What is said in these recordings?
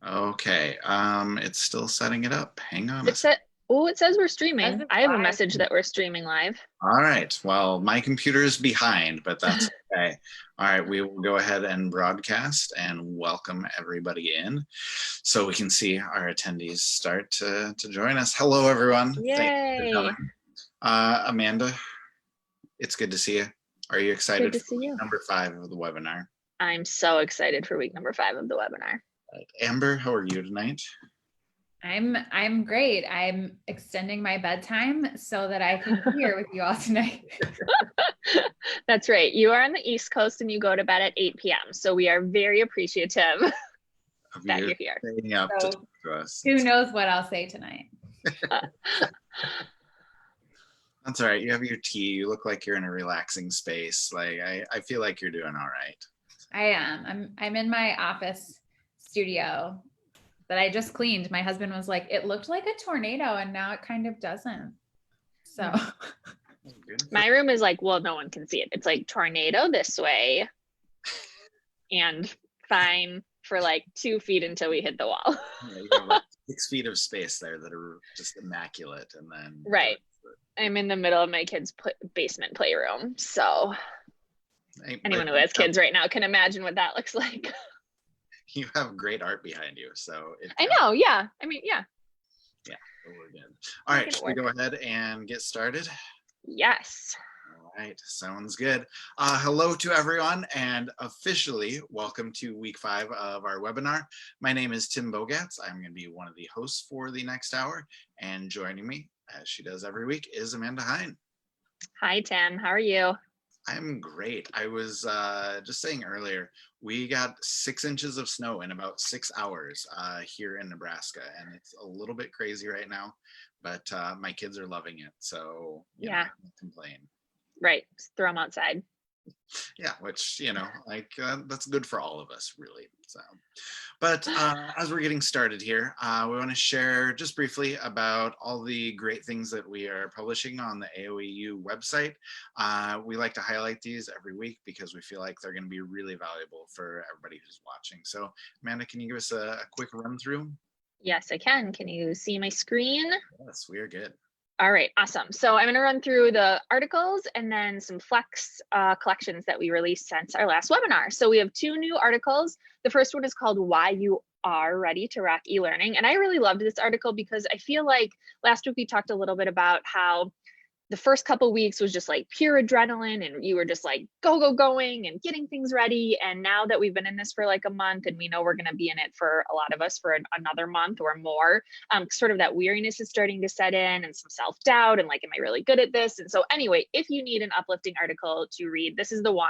Okay, it's still setting it up. Hang on a It second. said, oh, it says we're As streaming. it's I have a live. message that we're streaming live. All right, well, my computer is behind, but that's okay. All right, we will go ahead and broadcast and welcome everybody in so we can see our attendees start to join us. Hello, everyone. Thank you for Yay. coming. Amanda, it's good to see you. Are you Good excited to for see week you. number 5 of the webinar? I'm so excited for week number 5 of the webinar. Right. Amber, how are you tonight? I'm great. I'm extending my bedtime so that I can be here with you all tonight. That's right. You are on the East Coast and you go to bed at 8 p.m. So we are very appreciative that you're here. Staying up So, to talk to us. who knows what I'll say tonight? That's all right. You have your tea. You look like you're in a relaxing space. Like I feel like you're doing all right. I am. I'm in my office studio that I just cleaned. My husband was like, it looked like a tornado and now it kind of doesn't. So my room is like, well, no one can see it. It's like tornado this way and fine for like 2 feet until we hit the wall. Yeah, you have like 6 feet of space there that are just immaculate. And then right. I'm in the middle of my kids' basement playroom. So anyone who has kids right now can imagine what that looks like. You have great art behind you. So I know. Yeah. I mean, yeah. Yeah, we're good. All right. Should we go ahead and get started? Yes. All right. Sounds good. Hello to everyone and officially welcome to week 5 of our webinar. My name is Tim Bogatz. I'm going to be one of the hosts for the next hour, and joining me, as she does every week, is Amanda Hine. Hi, Tim. How are you? I'm great. I was just saying earlier, we got 6 inches of snow in about 6 hours here in Nebraska, and it's a little bit crazy right now, but my kids are loving it, so you know, I can't complain. Right. Just throw them outside. Yeah, which, you know, like that's good for all of us, really. So, but as we're getting started here, we want to share just briefly about all the great things that we are publishing on the AOEU website. We like to highlight these every week because we feel like they're going to be really valuable for everybody who's watching. So, Amanda, can you give us a quick run through? Yes, I can. Can you see my screen? Yes, we are good. All right, awesome. So I'm going to run through the articles and then some Flex collections that we released since our last webinar. So we have 2 new articles. The first one is called Why You Are Ready to Rock E-Learning. And I really loved this article because I feel like last week we talked a little bit about how the first couple weeks was just like pure adrenaline and you were just like going and getting things ready. And now that we've been in this for like a month and we know we're going to be in it for a lot of us for another month or more, sort of that weariness is starting to set in and some self-doubt and like, am I really good at this? And so anyway, if you need an uplifting article to read, this is the one.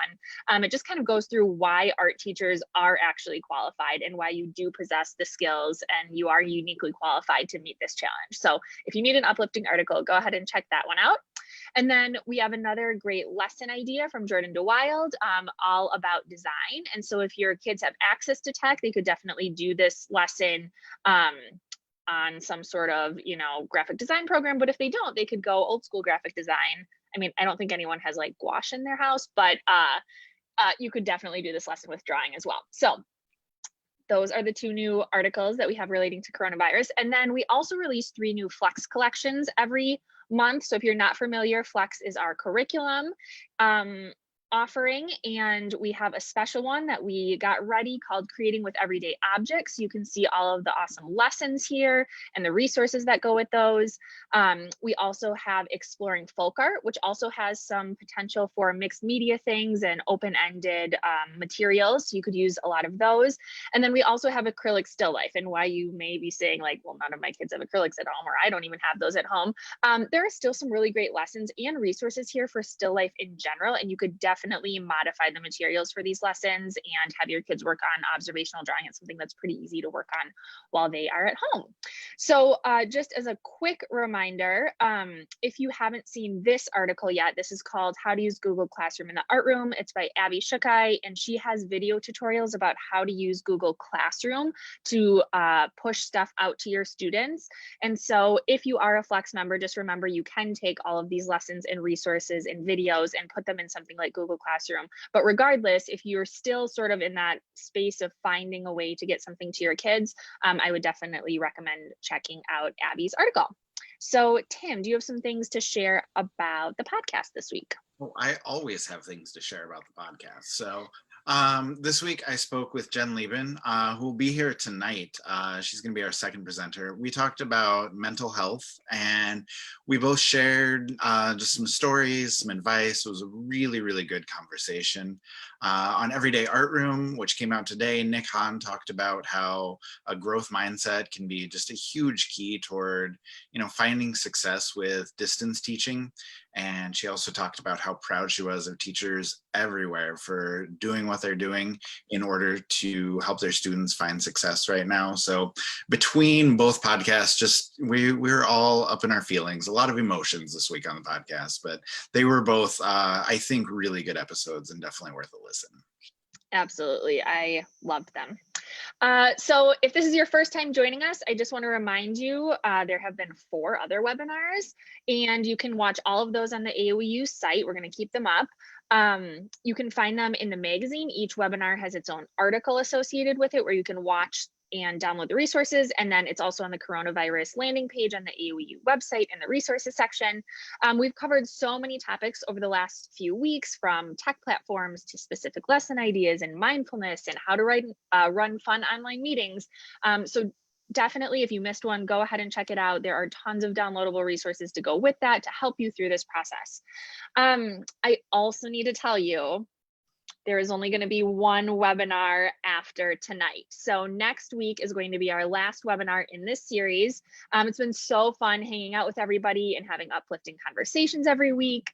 It just kind of goes through why art teachers are actually qualified and why you do possess the skills and you are uniquely qualified to meet this challenge. So if you need an uplifting article, go ahead and check that one out. And then we have another great lesson idea from Jordan DeWild, all about design. And so if your kids have access to tech, they could definitely do this lesson on some sort of, you know, graphic design program. But if they don't, they could go old school graphic design. I mean, I don't think anyone has like gouache in their house, but you could definitely do this lesson with drawing as well. So those are the 2 new articles that we have relating to coronavirus. And then we also released 3 new Flex collections every month. So if you're not familiar, Flex is our curriculum offering, and we have a special one that we got ready called Creating with Everyday Objects. You can see all of the awesome lessons here and the resources that go with those. We also have Exploring Folk Art, which also has some potential for mixed media things and open-ended materials. So you could use a lot of those. And then we also have Acrylic Still Life, and why you may be saying like, well, none of my kids have acrylics at home, or I don't even have those at home. There are still some really great lessons and resources here for still life in general, and you could definitely modify the materials for these lessons and have your kids work on observational drawing. It's something that's pretty easy to work on while they are at home. So just as a quick reminder, if you haven't seen this article yet, this is called How to Use Google Classroom in the Art Room. It's by Abby Shukai, and she has video tutorials about how to use Google Classroom to push stuff out to your students. And so if you are a Flex member, just remember you can take all of these lessons and resources and videos and put them in something like Google Google Classroom. But regardless, if you're still sort of in that space of finding a way to get something to your kids, I would definitely recommend checking out Abby's article. So Tim, do you have some things to share about the podcast this week? Well, I always have things to share about the podcast. So this week I spoke with Jen Lieben, who will be here tonight. She's going to be our second presenter. We talked about mental health, and we both shared just some stories, some advice. It was a really, really good conversation. On Everyday Art Room, which came out today, Nick Hahn talked about how a growth mindset can be just a huge key toward, finding success with distance teaching. And she also talked about how proud she was of teachers everywhere for doing what they're doing in order to help their students find success right now. So between both podcasts, just we're all up in our feelings, a lot of emotions this week on the podcast, but they were both, I think, really good episodes and definitely worth a listen. Absolutely. I loved them. So if this is your first time joining us, I just want to remind you, there have been 4 other webinars, and you can watch all of those on the AOEU site. We're going to keep them up. You can find them in the magazine. Each webinar has its own article associated with it where you can watch and download the resources. And then it's also on the coronavirus landing page on the AOEU website in the resources section. We've covered so many topics over the last few weeks, from tech platforms to specific lesson ideas and mindfulness and how to run fun online meetings. So definitely, if you missed one, go ahead and check it out. There are tons of downloadable resources to go with that to help you through this process. I also need to tell you, there is only going to be one webinar after tonight. So next week is going to be our last webinar in this series. It's been so fun hanging out with everybody and having uplifting conversations every week.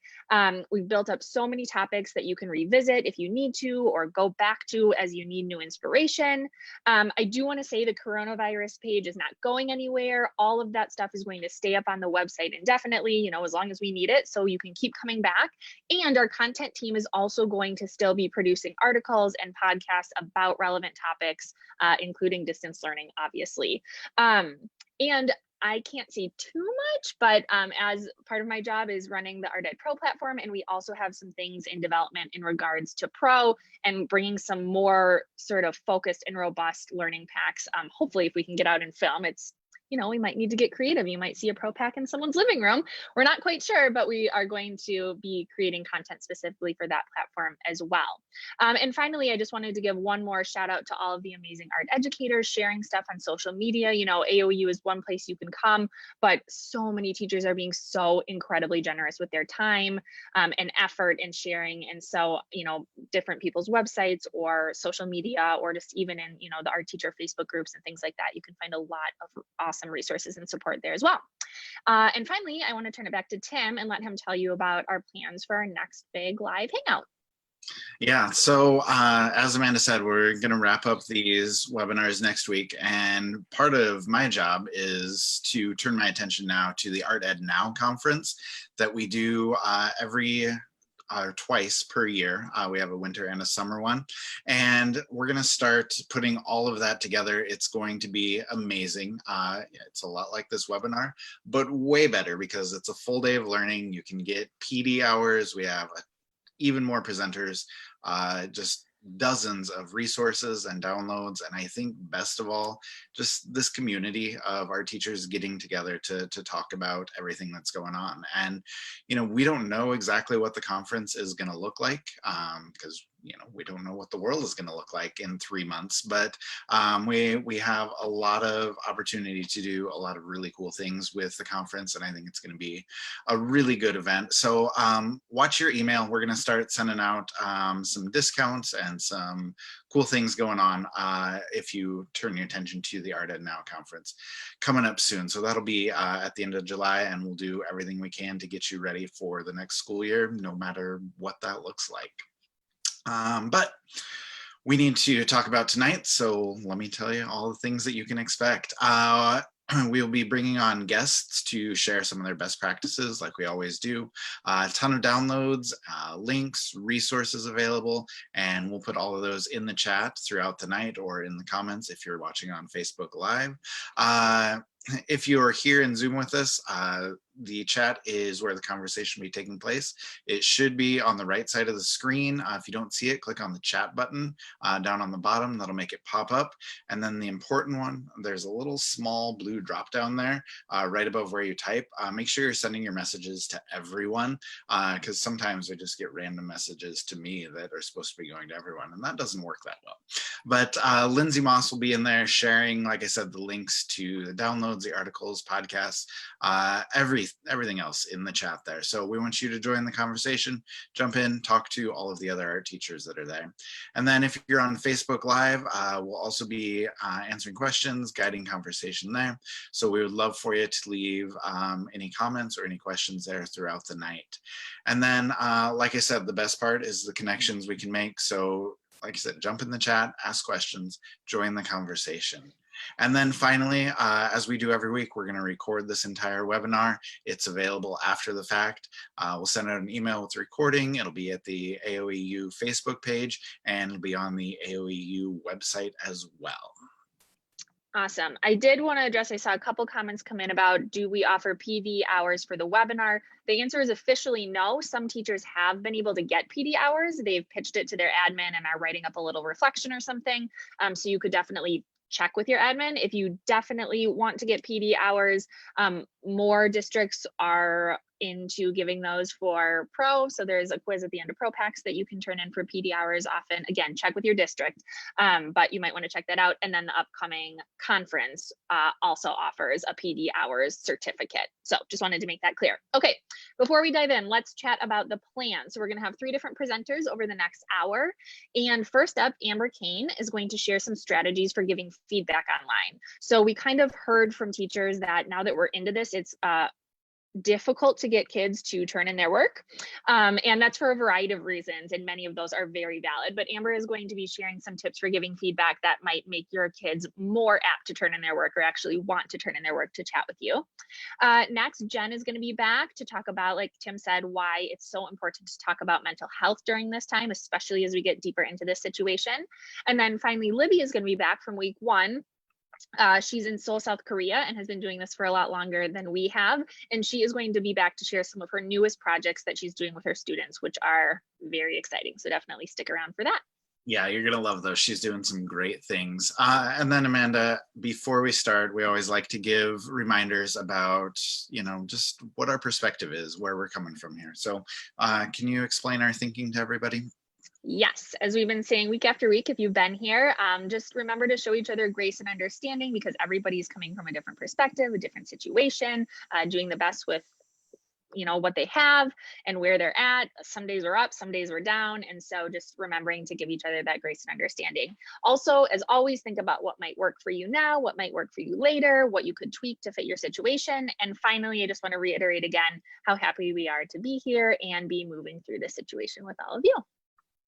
We've built up so many topics that you can revisit if you need to, or go back to as you need new inspiration. I do want to say the coronavirus page is not going anywhere. All of that stuff is going to stay up on the website indefinitely, as long as we need it, so you can keep coming back. And our content team is also going to still be producing articles and podcasts about relevant topics, including distance learning, obviously. And I can't say too much, but as part of my job is running the Art Ed Pro platform, and we also have some things in development in regards to Pro and bringing some more sort of focused and robust learning packs. Hopefully, if we can get out and film, it's, we might need to get creative. You might see a Pro pack in someone's living room. We're not quite sure, but we are going to be creating content specifically for that platform as well. And finally, I just wanted to give one more shout out to all of the amazing art educators sharing stuff on social media. AOU is one place you can come, but so many teachers are being so incredibly generous with their time and effort in sharing. And so, different people's websites or social media, or just even in, the art teacher Facebook groups and things like that, you can find a lot of awesome resources and support there as well. And finally, I want to turn it back to Tim and let him tell you about our plans for our next big live hangout. Yeah, so as Amanda said, we're going to wrap up these webinars next week, and part of my job is to turn my attention now to the Art Ed Now conference that we do twice per year. We have a winter and a summer one, and we're going to start putting all of that together. It's going to be amazing. It's a lot like this webinar, but way better because it's a full day of learning. You can get PD hours. We have even more presenters, just dozens of resources and downloads. And I think best of all, just this community of our teachers getting together to talk about everything that's going on. And, we don't know exactly what the conference is going to look like because we don't know what the world is going to look like in 3 months, but we have a lot of opportunity to do a lot of really cool things with the conference, and I think it's going to be a really good event. So watch your email. We're going to start sending out some discounts and some cool things going on if you turn your attention to the Art Ed Now conference coming up soon. So that'll be at the end of July, and we'll do everything we can to get you ready for the next school year, no matter what that looks like. But we need to talk about tonight, so let me tell you all the things that you can expect. We'll be bringing on guests to share some of their best practices like we always do. A ton of downloads, links, resources available, and we'll put all of those in the chat throughout the night or in the comments if you're watching on Facebook Live. if you're here in Zoom with us, the chat is where the conversation will be taking place. It should be on the right side of the screen. If you don't see it, click on the chat button down on the bottom. That'll make it pop up. And then the important one, there's a little small blue drop down there right above where you type. Make sure you're sending your messages to everyone, because sometimes we just get random messages to me that are supposed to be going to everyone, and that doesn't work that well. But Lindsay Moss will be in there sharing, like I said, the links to the downloads, the articles, podcasts, everything else in the chat there. So we want you to join the conversation, jump in, talk to all of the other art teachers that are there. And then if you're on Facebook Live, we'll also be answering questions, guiding conversation there. So we would love for you to leave any comments or any questions there throughout the night. And then, like I said, the best part is the connections we can make. So like I said, jump in the chat, ask questions, join the conversation. And then finally, as we do every week, we're going to record this entire webinar. It's available after the fact. We'll send out an email with the recording. It'll be at the AOEU Facebook page, and it'll be on the AOEU website as well. Awesome. I did want to address, I saw a couple comments come in about, do we offer PD hours for the webinar? The answer is officially no. Some teachers have been able to get PD hours. They've pitched it to their admin and are writing up a little reflection or something. So you could definitely check with your admin if you definitely want to get PD hours. More districts are into giving those for pro. So there's a quiz at the end of pro packs that you can turn in for PD hours often. Again, check with your district, but you might want to check that out. And then the upcoming conference also offers a PD hours certificate. So just wanted to make that clear. Okay, before we dive in, let's chat about the plan. So we're going to have 3 different presenters over the next hour. And first up, Amber Kane is going to share some strategies for giving feedback online. So we kind of heard from teachers that now that we're into this, it's difficult to get kids to turn in their work. And that's for a variety of reasons, and many of those are very valid. But Amber is going to be sharing some tips for giving feedback that might make your kids more apt to turn in their work, or actually want to turn in their work to chat with you. Next, Jen is going to be back to talk about, like Tim said, why it's so important to talk about mental health during this time, especially as we get deeper into this situation. And then finally, Libby is going to be back from week 1. She's in Seoul, South Korea, and has been doing this for a lot longer than we have. And she is going to be back to share some of her newest projects that she's doing with her students, which are very exciting. So definitely stick around for that. Yeah, you're going to love those. She's doing some great things. And then Amanda, before we start, we always like to give reminders about, just what our perspective is, where we're coming from here. So can you explain our thinking to everybody? Yes, as we've been saying week after week, if you've been here, just remember to show each other grace and understanding, because everybody's coming from a different perspective, a different situation, doing the best with what they have and where they're at. Some days we're up, some days we're down. And so just remembering to give each other that grace and understanding. Also, as always, think about what might work for you now, what might work for you later, what you could tweak to fit your situation. And finally, I just want to reiterate again how happy we are to be here and be moving through this situation with all of you.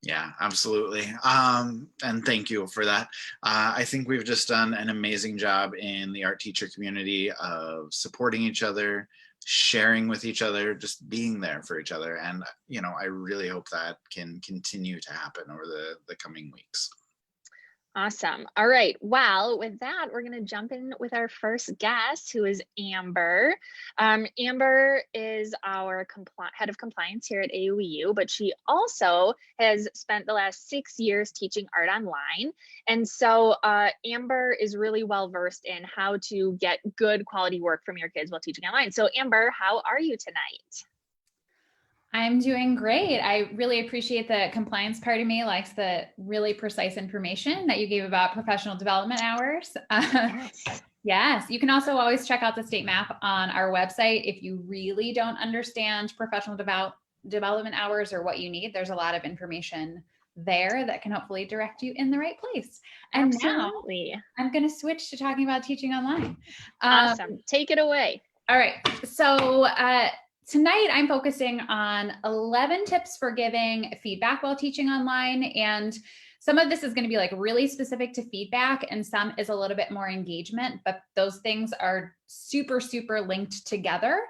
Yeah, absolutely. And thank you for that. I think we've just done an amazing job in the art teacher community of supporting each other, sharing with each other, just being there for each other. And, I really hope that can continue to happen over the coming weeks. Awesome. All right. Well, with that, we're going to jump in with our first guest, who is Amber. Amber is our head of compliance here at AOEU, but she also has spent the last 6 years teaching art online. And so Amber is really well versed in how to get good quality work from your kids while teaching online. So Amber, how are you tonight? I'm doing great. I really appreciate the compliance part of me likes the really precise information that you gave about professional development hours. Yes. Yes. You can also always check out the state map on our website. If you really don't understand professional development hours or what you need, there's a lot of information there that can hopefully direct you in the right place. And Absolutely. now I'm going to switch to talking about teaching online. Awesome. Take it away. All right. So, tonight, I'm focusing on 11 tips for giving feedback while teaching online. And some of this is going to be like really specific to feedback, and some is a little bit more engagement, but those things are super, super linked together.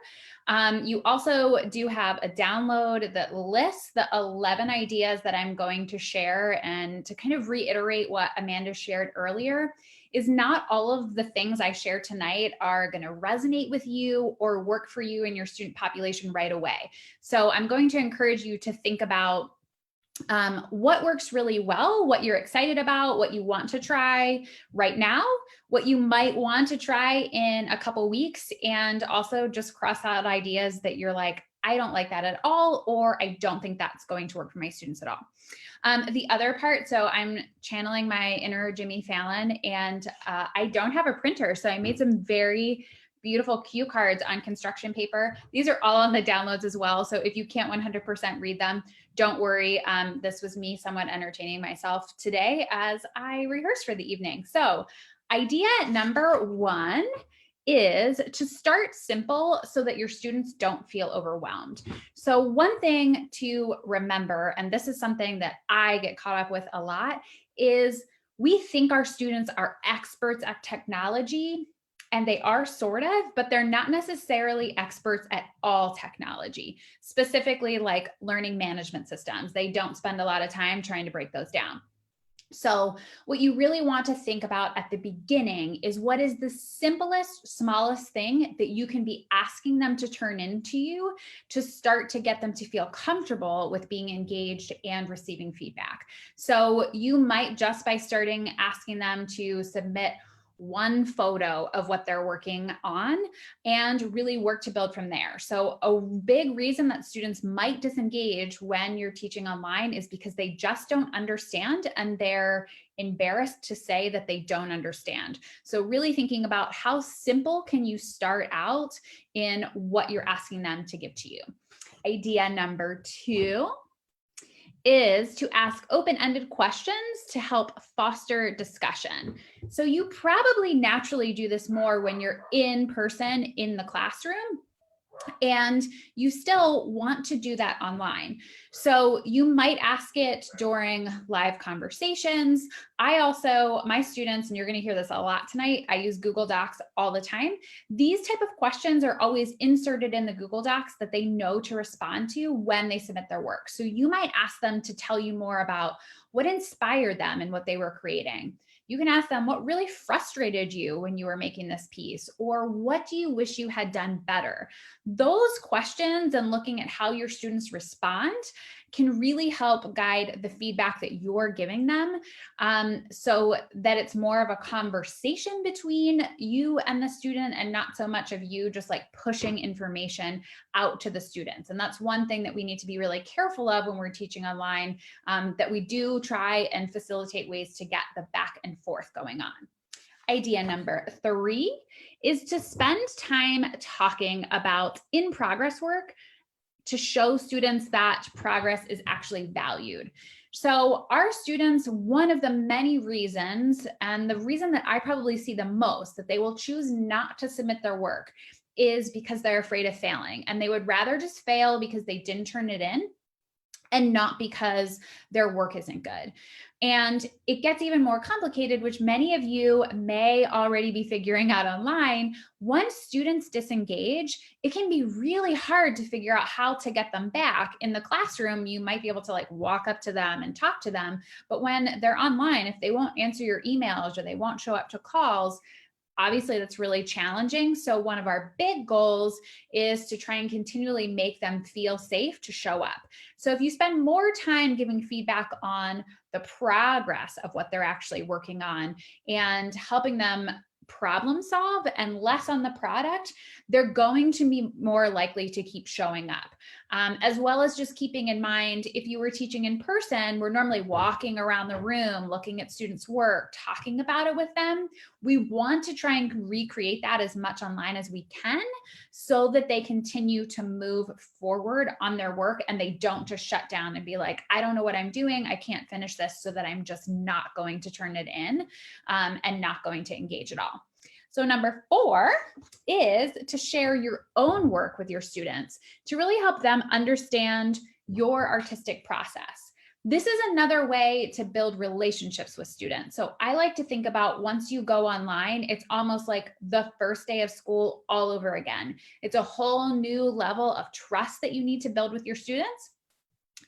You also do have a download that lists the 11 ideas that I'm going to share, and to kind of reiterate what Amanda shared earlier. is not all of the things I share tonight are going to resonate with you or work for you and your student population right away. So I'm going to encourage you to think about what works really well, what you're excited about, what you want to try right now, what you might want to try in a couple weeks, and also just cross out ideas that you're like, I don't like that at all, or I don't think that's going to work for my students at all. The other part, so I'm channeling my inner Jimmy Fallon, and I don't have a printer, so I made some very beautiful cue cards on construction paper. These are all on the downloads as well, so if you can't 100% read them, don't worry. This was me somewhat entertaining myself today as I rehearsed for the evening. So idea number 1 is to start simple so that your students don't feel overwhelmed. So one thing to remember, and this is something that I get caught up with a lot, is we think our students are experts at technology, and they are sort of, but they're not necessarily experts at all technology, specifically like learning management systems. They don't spend a lot of time trying to break those down. So what you really want to think about at the beginning is, what is the simplest, smallest thing that you can be asking them to turn into you to start to get them to feel comfortable with being engaged and receiving feedback. So you might, just by starting asking them to submit one photo of what they're working on and really work to build from there. So a big reason that students might disengage when you're teaching online is because they just don't understand, and they're embarrassed to say that they don't understand. So really thinking about how simple can you start out in what you're asking them to give to you. Idea number 2 is to ask open-ended questions to help foster discussion. So you probably naturally do this more when you're in person in the classroom, and you still want to do that online. So you might ask it during live conversations. My students, and you're going to hear this a lot tonight, I use Google Docs all the time. These type of questions are always inserted in the Google Docs that they know to respond to when they submit their work. So you might ask them to tell you more about what inspired them and what they were creating. You can ask them, what really frustrated you when you were making this piece? Or what do you wish you had done better? Those questions and looking at how your students respond can really help guide the feedback that you're giving them, so that it's more of a conversation between you and the student, and not so much of you just like pushing information out to the students. And that's one thing that we need to be really careful of when we're teaching online, that we do try and facilitate ways to get the back and forth going on. Idea number 3 is to spend time talking about in-progress work to show students that progress is actually valued. So our students, one of the many reasons, and the reason that I probably see the most, that they will choose not to submit their work is because they're afraid of failing, and they would rather just fail because they didn't turn it in and not because their work isn't good. And it gets even more complicated, which many of you may already be figuring out online. Once students disengage, it can be really hard to figure out how to get them back. In the classroom, you might be able to like walk up to them and talk to them, but when they're online, if they won't answer your emails or they won't show up to calls, obviously that's really challenging. So one of our big goals is to try and continually make them feel safe to show up. So if you spend more time giving feedback on the progress of what they're actually working on and helping them problem solve and less on the product, they're going to be more likely to keep showing up. As well as just keeping in mind, if you were teaching in person, we're normally walking around the room, looking at students' work, talking about it with them. We want to try and recreate that as much online as we can so that they continue to move forward on their work and they don't just shut down and be like, I don't know what I'm doing, I can't finish this, so that I'm just not going to turn it in and not going to engage at all. So number 4 is to share your own work with your students to really help them understand your artistic process. This is another way to build relationships with students. So I like to think about, once you go online, it's almost like the first day of school all over again. It's a whole new level of trust that you need to build with your students.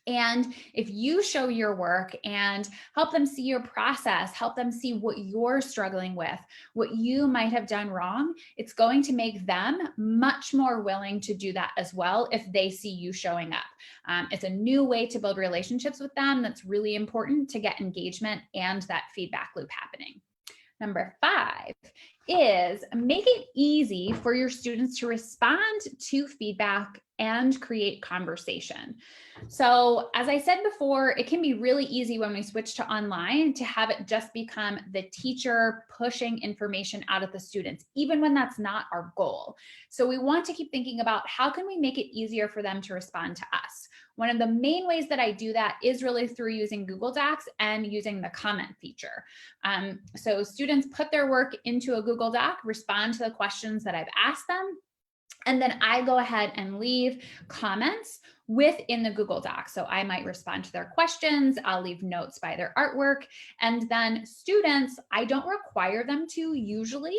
And if you show your work and help them see your process, help them see what you're struggling with, what you might have done wrong, it's going to make them much more willing to do that as well if they see you showing up. It's a new way to build relationships with them that's really important to get engagement and that feedback loop happening. Number 5 is make it easy for your students to respond to feedback and create conversation. So as I said before, it can be really easy when we switch to online to have it just become the teacher pushing information out at the students, even when that's not our goal. So we want to keep thinking about how can we make it easier for them to respond to us. One of the main ways that I do that is really through using Google Docs and using the comment feature. So students put their work into a Google Doc, respond to the questions that I've asked them, and then I go ahead and leave comments within the Google Doc. So I might respond to their questions, I'll leave notes by their artwork, and then students, I don't require them to usually.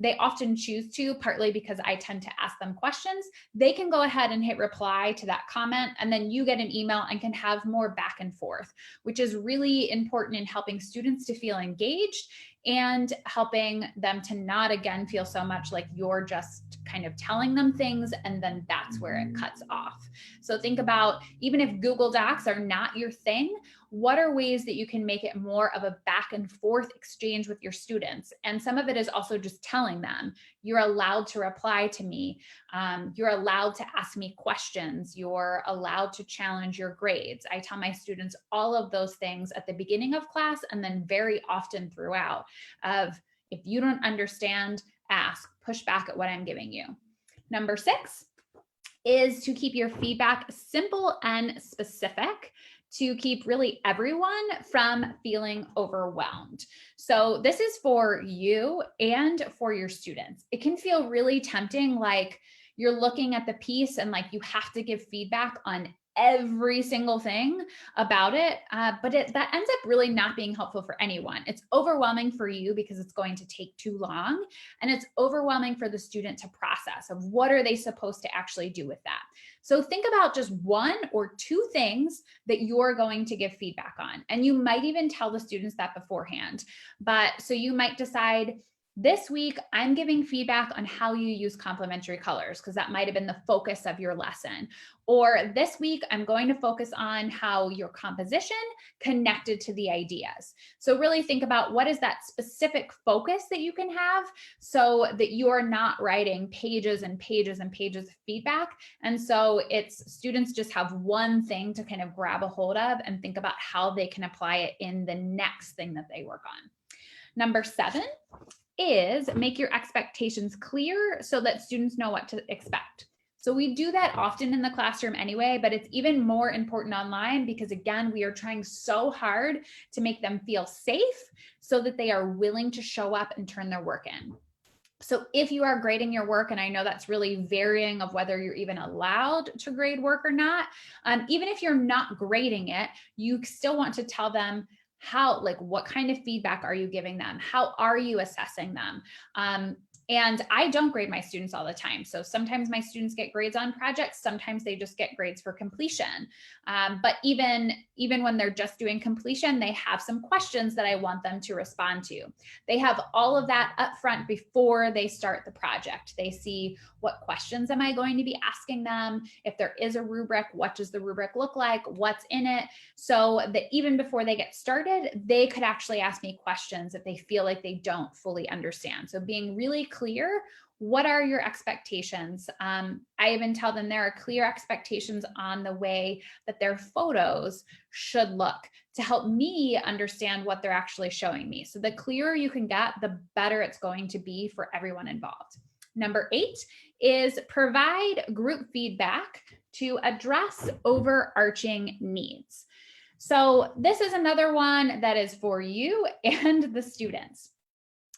They often choose to, partly because I tend to ask them questions. They can go ahead and hit reply to that comment, and then you get an email and can have more back and forth, which is really important in helping students to feel engaged and helping them to not again feel so much like you're just kind of telling them things and then that's where it cuts off. So think about, even if Google Docs are not your thing, what are ways that you can make it more of a back and forth exchange with your students? And some of it is also just telling them, you're allowed to reply to me. You're allowed to ask me questions. You're allowed to challenge your grades. I tell my students all of those things at the beginning of class and then very often throughout of, if you don't understand, ask, push back at what I'm giving you. Number 6 is to keep your feedback simple and specific, to keep really everyone from feeling overwhelmed. So this is for you and for your students. It can feel really tempting, like you're looking at the piece and like you have to give feedback on every single thing about it, but that ends up really not being helpful for anyone. It's overwhelming for you because it's going to take too long, and it's overwhelming for the student to process of what are they supposed to actually do with that. So think about just 1 or 2 things that you're going to give feedback on, and you might even tell the students that beforehand. But so you might decide, this week, I'm giving feedback on how you use complementary colors, because that might have been the focus of your lesson. Or this week, I'm going to focus on how your composition connected to the ideas. So really think about what is that specific focus that you can have so that you're not writing pages and pages and pages of feedback. And so it's students just have one thing to kind of grab a hold of and think about how they can apply it in the next thing that they work on. Number 7 is make your expectations clear so that students know what to expect. So we do that often in the classroom anyway, but it's even more important online because, again, we are trying so hard to make them feel safe so that they are willing to show up and turn their work in. So if you are grading your work, and I know that's really varying of whether you're even allowed to grade work or not, even if you're not grading it, you still want to tell them how, like, what kind of feedback are you giving them? How are you assessing them? And I don't grade my students all the time. So sometimes my students get grades on projects, sometimes they just get grades for completion. But even when they're just doing completion, they have some questions that I want them to respond to. They have all of that up front before they start the project. They see, what questions am I going to be asking them? If there is a rubric, what does the rubric look like? What's in it? So that even before they get started, they could actually ask me questions if they feel like they don't fully understand. So being really clear, what are your expectations? I even tell them there are clear expectations on the way that their photos should look to help me understand what they're actually showing me. So the clearer you can get, the better it's going to be for everyone involved. Number 8 is provide group feedback to address overarching needs. So this is another one that is for you and the students.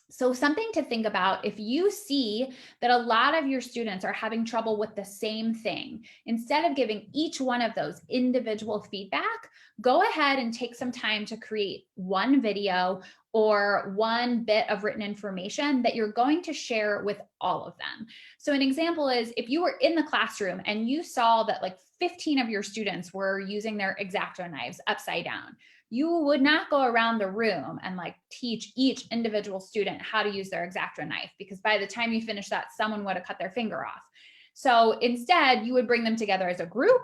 So something to think about, if you see that a lot of your students are having trouble with the same thing, instead of giving each one of those individual feedback, go ahead and take some time to create one video or one bit of written information that you're going to share with all of them. So an example is if you were in the classroom and you saw that like 15 of your students were using their X-Acto knives upside down, you would not go around the room and like teach each individual student how to use their X-Acto knife, because by the time you finish that, someone would have cut their finger off. So instead, you would bring them together as a group,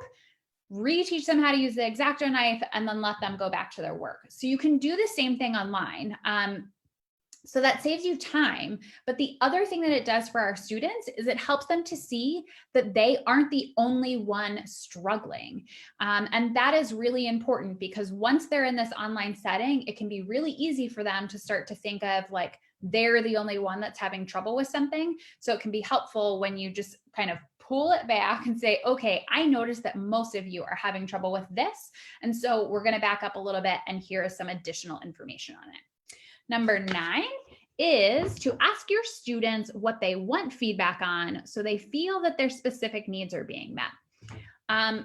reteach them how to use the X-Acto knife, and then let them go back to their work. So you can do the same thing online. So that saves you time. But the other thing that it does for our students is it helps them to see that they aren't the only one struggling. And that is really important, because once they're in this online setting, it can be really easy for them to start to think of like they're the only one that's having trouble with something. So it can be helpful when you just kind of pull it back and say, okay, I noticed that most of you are having trouble with this. And so we're going to back up a little bit, and here is some additional information on it. Number 9 is to ask your students what they want feedback on so they feel that their specific needs are being met.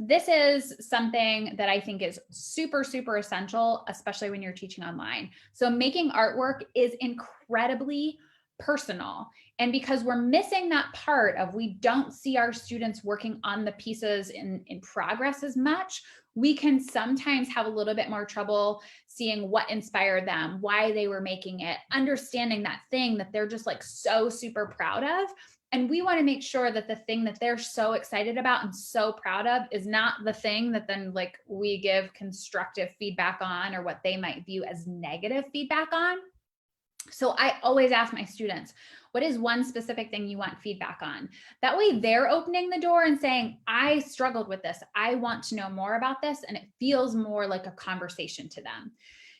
This is something that I think is super, super essential, especially when you're teaching online. So making artwork is incredibly personal. And because we're missing that part of we don't see our students working on the pieces in progress as much, we can sometimes have a little bit more trouble seeing what inspired them, why they were making it, understanding that thing that they're just like so super proud of. And we want to make sure that the thing that they're so excited about and so proud of is not the thing that then like we give constructive feedback on, or what they might view as negative feedback on. So I always ask my students, what is one specific thing you want feedback on? That way they're opening the door and saying, I struggled with this. I want to know more about this. And it feels more like a conversation to them.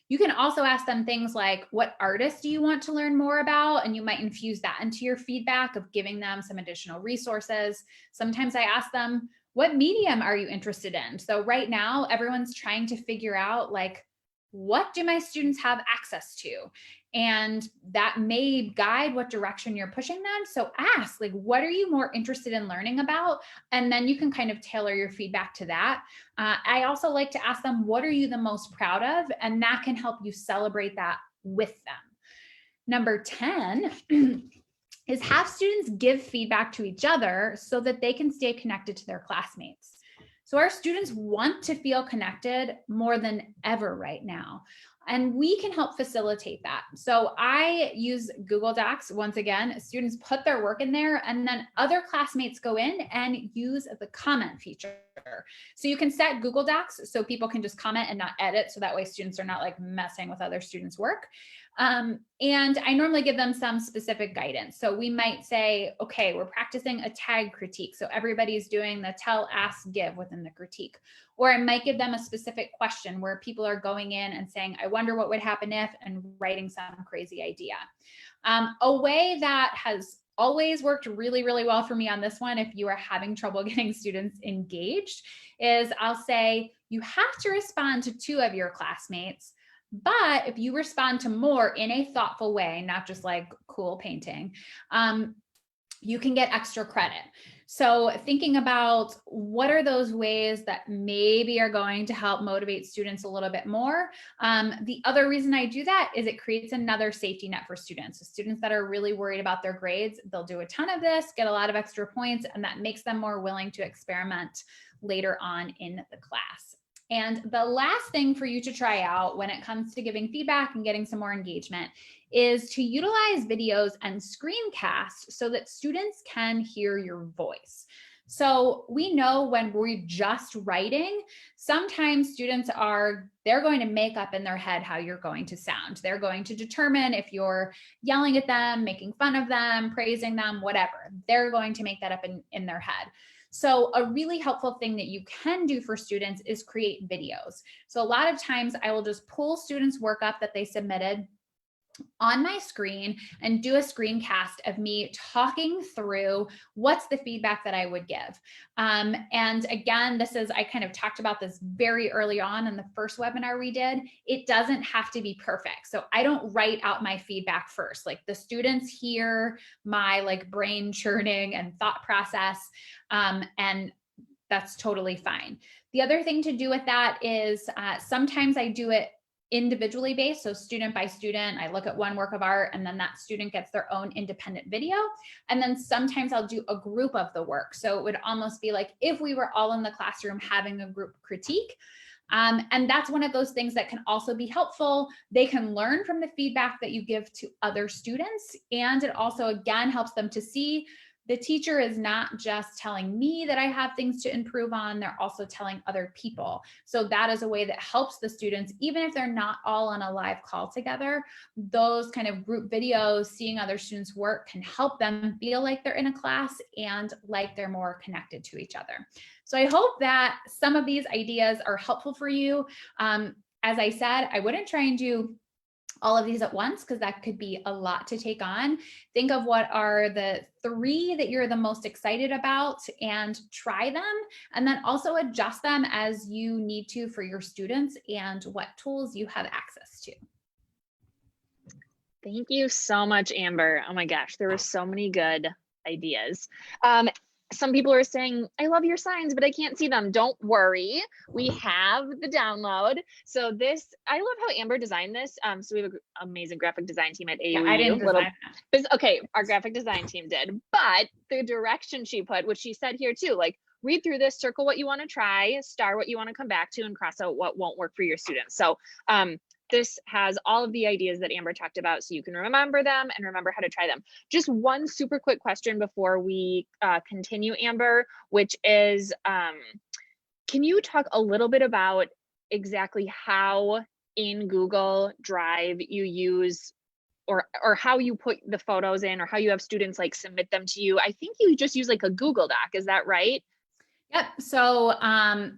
You can also ask them things like, what artist do you want to learn more about? And you might infuse that into your feedback of giving them some additional resources. Sometimes I ask them, what medium are you interested in? So right now, everyone's trying to figure out like, what do my students have access to? And that may guide what direction you're pushing them. So ask, like, what are you more interested in learning about? And then you can kind of tailor your feedback to that. I also like to ask them, what are you the most proud of? And that can help you celebrate that with them. Number 10 is have students give feedback to each other so that they can stay connected to their classmates. So our students want to feel connected more than ever right now. And we can help facilitate that. So I use Google Docs. Once again, students put their work in there, and then other classmates go in and use the comment feature. So you can set Google Docs so people can just comment and not edit. So that way students are not like messing with other students' work. And I normally give them some specific guidance. So we might say, okay, we're practicing a tag critique. So everybody's doing the tell, ask, give within the critique. Or I might give them a specific question where people are going in and saying, I wonder what would happen if, and writing some crazy idea. A way that has always worked really, really well for me on this one, if you are having trouble getting students engaged, is I'll say, you have to respond to 2 of your classmates. But if you respond to more in a thoughtful way, not just like cool painting, you can get extra credit. So thinking about what are those ways that maybe are going to help motivate students a little bit more. The other reason I do that is it creates another safety net for students. So students that are really worried about their grades, they'll do a ton of this, get a lot of extra points, and that makes them more willing to experiment later on in the class. And the last thing for you to try out when it comes to giving feedback and getting some more engagement is to utilize videos and screencasts so that students can hear your voice. So we know when we're just writing, sometimes students they're going to make up in their head how you're going to sound. They're going to determine if you're yelling at them, making fun of them, praising them, whatever. They're going to make that up in their head. So a really helpful thing that you can do for students is create videos. So a lot of times I will just pull students' work up that they submitted on my screen and do a screencast of me talking through what's the feedback that I would give. And again, I kind of talked about this very early on in the first webinar we did. It doesn't have to be perfect. So I don't write out my feedback first. Like the students hear my like brain churning and thought process, and that's totally fine. The other thing to do with that is sometimes I do it individually based. So student by student, I look at one work of art and then that student gets their own independent video. And then sometimes I'll do a group of the work. So it would almost be like if we were all in the classroom having a group critique. And that's one of those things that can also be helpful. They can learn from the feedback that you give to other students. And it also, again, helps them to see the teacher is not just telling me that I have things to improve on, they're also telling other people. So that is a way that helps the students, even if they're not all on a live call together. Those kind of group videos, seeing other students' work can help them feel like they're in a class and like they're more connected to each other. So I hope that some of these ideas are helpful for you. As I said, I wouldn't try and do all of these at once because that could be a lot to take on. Think of what are the 3 that you're the most excited about and try them, and then also adjust them as you need to for your students and what tools you have access to. Thank you so much, Amber. Oh my gosh, there were so many good ideas. Some people are saying, I love your signs, but I can't see them. Don't worry. We have the download. So this, I love how Amber designed this. So we have an amazing graphic design team at AUU. Yeah, I didn't design that. Okay, our graphic design team did. But the direction she put, which she said here too, like read through this, circle what you want to try, star what you want to come back to, and cross out what won't work for your students. So this has all of the ideas that Amber talked about, so you can remember them and remember how to try them. Just one super quick question before we continue, Amber, which is, can you talk a little bit about exactly how in Google Drive you use or how you put the photos in, or how you have students like submit them to you? I think you just use like a Google Doc, is that right? Yep. So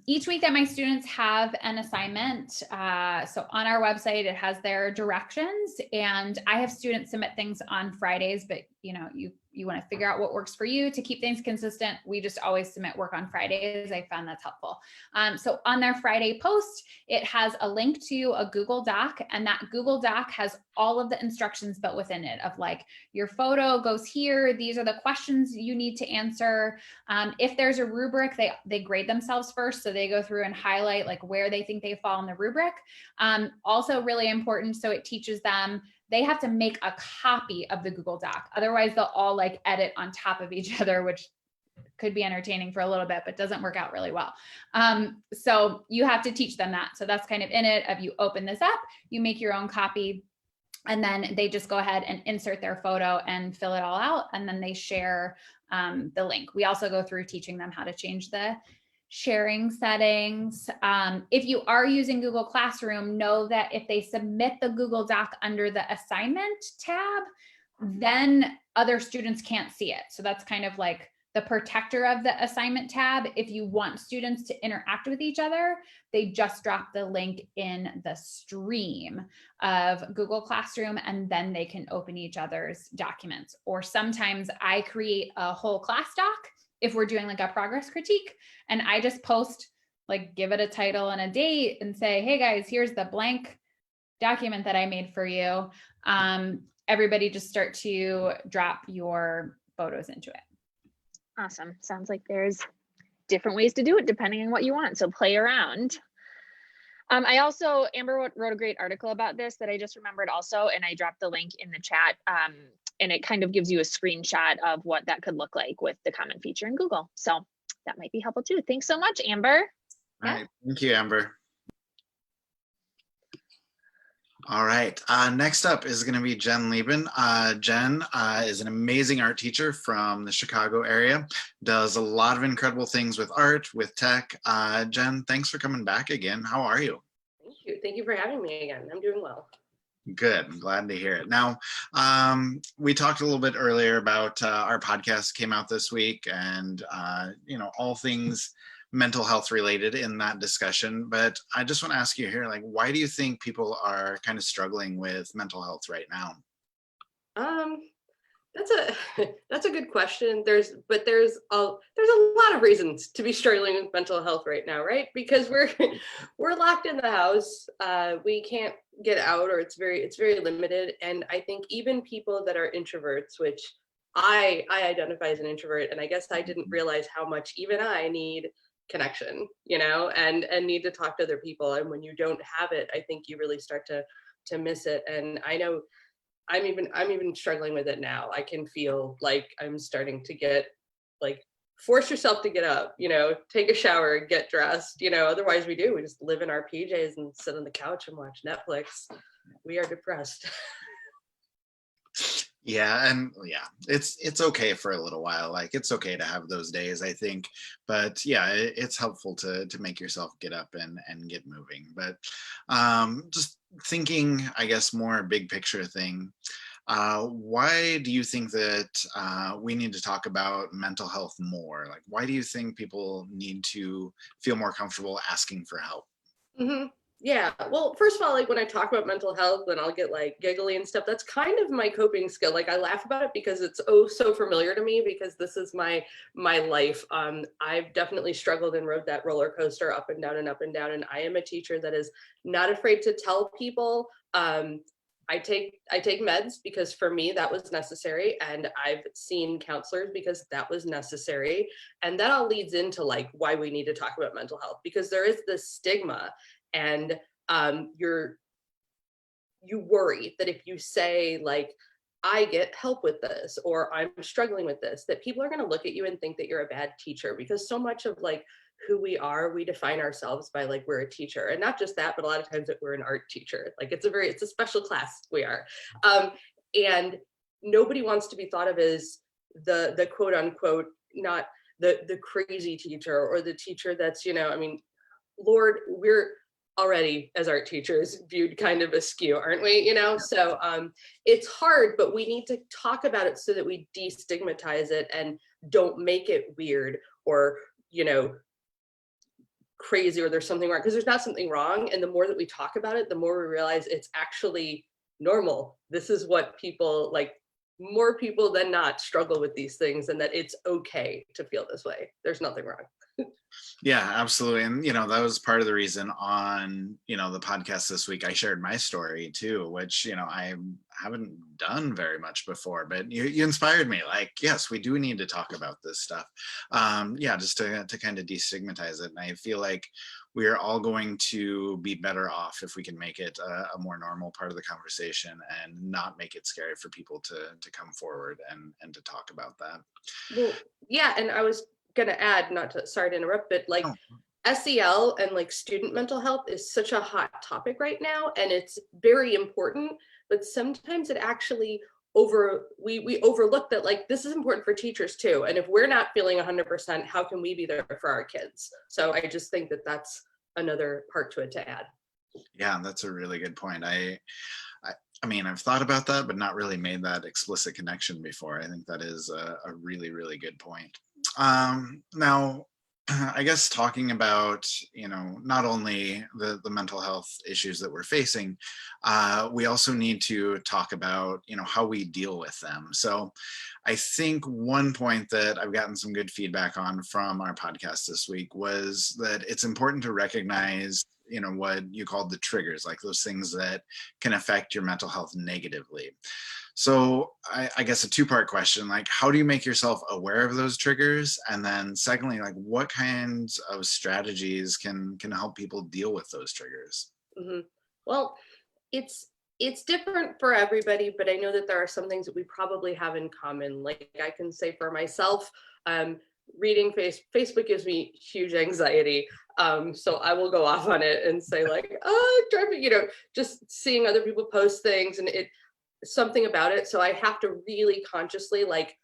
each week that my students have an assignment, so on our website, it has their directions, and I have students submit things on Fridays, but you know, you want to figure out what works for you to keep things consistent. We just always submit work on Fridays. I found that's helpful. So on their Friday post, it has a link to a Google Doc, and that Google Doc has all of the instructions built within it of like, your photo goes here. These are the questions you need to answer. If there's a rubric, they grade themselves first. So they go through and highlight like where they think they fall in the rubric. Also really important. So it teaches them they have to make a copy of the Google Doc. Otherwise they'll all like edit on top of each other, which could be entertaining for a little bit, but doesn't work out really well. So you have to teach them that. So that's kind of in it. If you open this up, you make your own copy, and then they just go ahead and insert their photo and fill it all out. And then they share the link. We also go through teaching them how to change the sharing settings. If you are using Google Classroom, know that if they submit the Google Doc under the assignment tab, then other students can't see it. So that's kind of like the protector of the assignment tab. If you want students to interact with each other, they just drop the link in the stream of Google Classroom, and then they can open each other's documents. Or sometimes I create a whole class doc if we're doing like a progress critique, and I just post, like, give it a title and a date and say, hey guys, here's the blank document that I made for you. Everybody just start to drop your photos into it. Awesome. Sounds like there's different ways to do it depending on what you want. So play around. I also, Amber wrote a great article about this that I just remembered also, and I dropped the link in the chat. And it kind of gives you a screenshot of what that could look like with the comment feature in Google. So that might be helpful too. Thanks so much, Amber. All right. Thank you, Amber. All right, next up is going to be Jen Lieben. Jen is an amazing art teacher from the Chicago area, does a lot of incredible things with art, with tech. Jen, thanks for coming back again. How are you? Thank you. Thank you for having me again. I'm doing well. Good. I'm glad to hear it. Now, we talked a little bit earlier about our podcast came out this week, and, you know, all things mental health related in that discussion. But I just want to ask you here, like, why do you think people are kind of struggling with mental health right now? That's a good question. There's a lot of reasons to be struggling with mental health right now, right? Because we're locked in the house. We can't get out, or it's very limited. And I think even people that are introverts, which I identify as an introvert, and I guess I didn't realize how much even I need connection, and need to talk to other people. And when you don't have it, I think you really start to miss it. And I know I'm even struggling with it now. I can feel like I'm starting to get like, force yourself to get up, take a shower, get dressed, otherwise we just live in our PJs and sit on the couch and watch Netflix. We are depressed. Yeah, it's okay for a little while. Like, it's okay to have those days, I think. But yeah, it's helpful to make yourself get up and get moving. But just thinking, I guess, more big picture thing. Why do you think that we need to talk about mental health more? Like, why do you think people need to feel more comfortable asking for help? Mm-hmm. Yeah. Well, first of all, like when I talk about mental health, then I'll get like giggly and stuff. That's kind of my coping skill. Like I laugh about it because it's so familiar to me, because this is my life. I've definitely struggled and rode that roller coaster up and down and up and down. And I am a teacher that is not afraid to tell people. I take meds because for me that was necessary, and I've seen counselors because that was necessary. And that all leads into like why we need to talk about mental health, because there is this stigma. And you worry that if you say like, I get help with this, or I'm struggling with this, that people are going to look at you and think that you're a bad teacher, because so much of like who we are, we define ourselves by like, we're a teacher. And not just that, but a lot of times that we're an art teacher. Like it's a special class we are. And nobody wants to be thought of as the quote unquote, not the crazy teacher, or the teacher that's, Lord, we're already as art teachers viewed kind of askew, aren't we? So it's hard, but we need to talk about it so that we destigmatize it and don't make it weird or, crazy, or there's something wrong, because there's not something wrong. And the more that we talk about it, the more we realize it's actually normal. This is what people like, more people than not struggle with these things, and that it's okay to feel this way. There's nothing wrong. Yeah, absolutely. And, that was part of the reason on, the podcast this week, I shared my story too, which, I haven't done very much before, but you inspired me. Like, yes, we do need to talk about this stuff. Just to kind of destigmatize it. And I feel like we're all going to be better off if we can make it a more normal part of the conversation and not make it scary for people to come forward and to talk about that. Well, yeah. And I was going to add, sorry to interrupt, but like SEL and like student mental health is such a hot topic right now, and it's very important, but sometimes it actually we overlook that like this is important for teachers too. And if we're not feeling 100%, how can we be there for our kids? So I just think that that's another part to it to add. Yeah, that's a really good point. I mean, I've thought about that, but not really made that explicit connection before. I think that is a really, really good point. Now, I guess talking about, not only the mental health issues that we're facing, we also need to talk about, how we deal with them. So I think one point that I've gotten some good feedback on from our podcast this week was that it's important to recognize, what you called the triggers, like those things that can affect your mental health negatively. So I guess a two-part question, like how do you make yourself aware of those triggers? And then secondly, like what kinds of strategies can help people deal with those triggers? Mm-hmm. Well, it's different for everybody, but I know that there are some things that we probably have in common. Like I can say for myself, reading Facebook gives me huge anxiety. So I will go off on it and say like, just seeing other people post things and something about it. So I have to really consciously like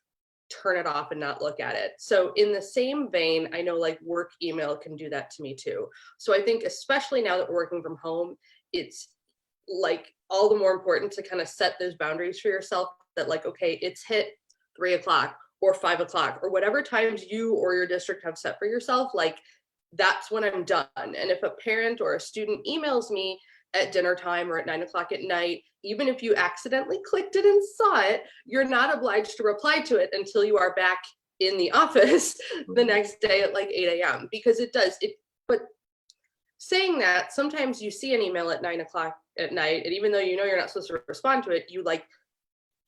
turn it off and not look at it. So in the same vein, I know like work email can do that to me too. So I think especially now that we're working from home, it's like all the more important to kind of set those boundaries for yourself that like, okay, it's hit 3 o'clock or 5 o'clock or whatever times you or your district have set for yourself, like that's when I'm done. And if a parent or a student emails me at dinner time or at 9 o'clock at night, even if you accidentally clicked it and saw it, you're not obliged to reply to it until you are back in the office the next day at like 8 a.m. because it does it. But saying that, sometimes you see an email at 9 o'clock at night, and even though you're not supposed to respond to it, you like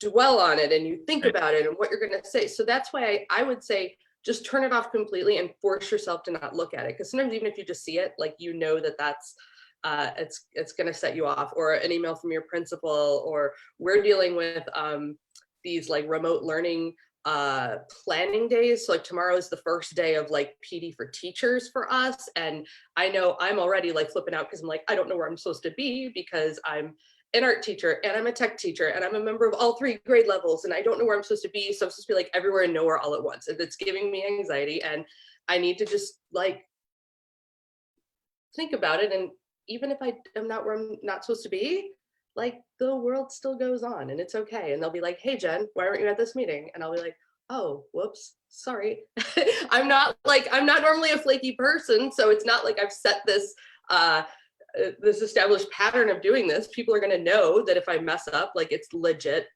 dwell on it and you think about it and what you're going to say. So that's why I would say just turn it off completely and force yourself to not look at it. Because sometimes even if you just see it, like, you know that that's it's going to set you off, or an email from your principal, or we're dealing with these like remote learning planning days. So like tomorrow is the first day of like PD for teachers for us, and I know I'm already like flipping out because I'm like, I don't know where I'm supposed to be, because I'm an art teacher and I'm a tech teacher and I'm a member of all 3 grade levels, and I don't know where I'm supposed to be. So I'm supposed to be like everywhere and nowhere all at once, and it's giving me anxiety, and I need to just like think about it. And even if I am not where I'm not supposed to be, like the world still goes on and it's okay. And they'll be like, hey, Jen, why aren't you at this meeting? And I'll be like, oh, whoops, sorry. I'm not normally a flaky person. So it's not like I've set this established pattern of doing this. People are going to know that if I mess up, like it's legit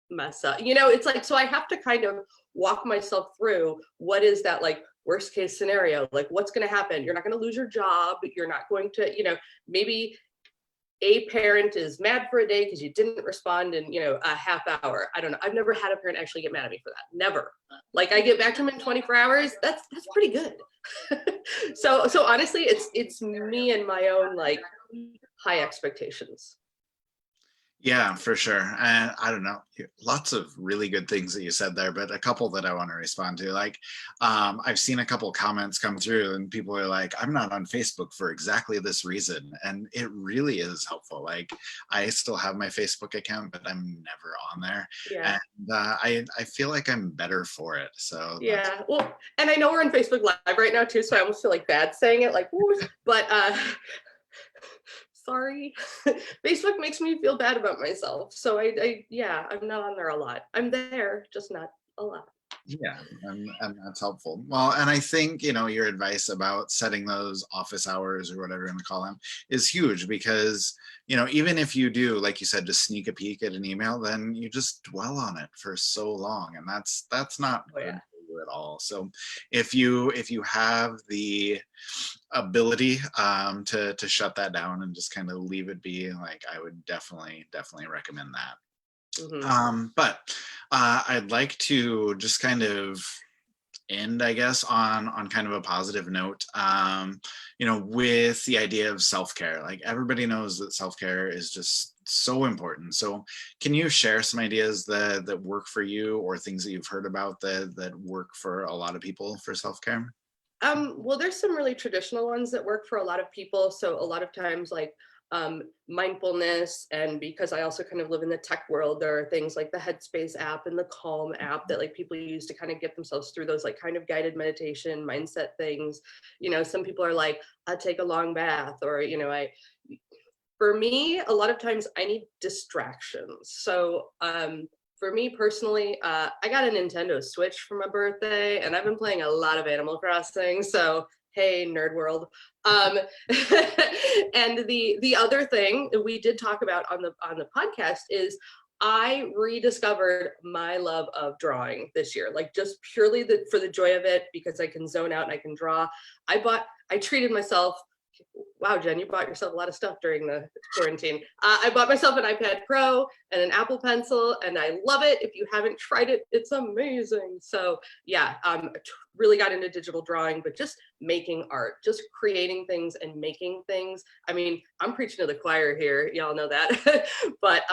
mess up. You know, it's like, so I have to kind of walk myself through what is that like worst case scenario, like what's going to happen. You're not going to lose your job. You're not going to, you know, maybe a parent is mad for a day because you didn't respond in, you know, a half hour. I don't know. I've never had a parent actually get mad at me for that. Never. Like I get back to them in 24 hours. That's pretty good. So honestly, it's me and my own like high expectations. Yeah, for sure. And I don't know, lots of really good things that you said there, but a couple that I want to respond to. Like, I've seen a couple comments come through and people are like, I'm not on Facebook for exactly this reason. And it really is helpful. Like, I still have my Facebook account, but I'm never on there. Yeah. And I feel like I'm better for it. So yeah, well, and I know we're on Facebook Live right now too, so I almost feel like bad saying it, like, but sorry. Facebook makes me feel bad about myself. So yeah, I'm not on there a lot. I'm there, just not a lot. Yeah, and that's helpful. Well, and I think, you know, your advice about setting those office hours or whatever you want to call them is huge, because, you know, even if you do, like you said, just sneak a peek at an email, then you just dwell on it for so long, and that's not good for you at all. So if you have the ability to shut that down and just kind of leave it be, like, I would definitely recommend that. But I'd like to just kind of end, I guess, on kind of a positive note, you know, with the idea of self-care. Like, everybody knows that self-care is just so important. So can you share some ideas that work for you, or things that you've heard about that work for a lot of people for self-care? Well, there's some really traditional ones that work for a lot of people. So a lot of times, like mindfulness, and because I also kind of live in the tech world, there are things like the Headspace app and the Calm app that like people use to kind of get themselves through those like kind of guided meditation mindset things. You know, some people are like, I take a long bath, or, you know, for me, a lot of times I need distractions. So for me personally, I got a Nintendo Switch for my birthday, and I've been playing a lot of Animal Crossing. So hey, nerd world. And the other thing that we did talk about on the podcast is I rediscovered my love of drawing this year, like just purely for the joy of it, because I can zone out and I can draw. I treated myself. Wow, Jen, you bought yourself a lot of stuff during the quarantine. I bought myself an iPad Pro and an Apple Pencil, and I love it. If you haven't tried it, it's amazing. So yeah, really got into digital drawing, but just making art, just creating things and making things. I mean, I'm preaching to the choir here. Y'all know that. But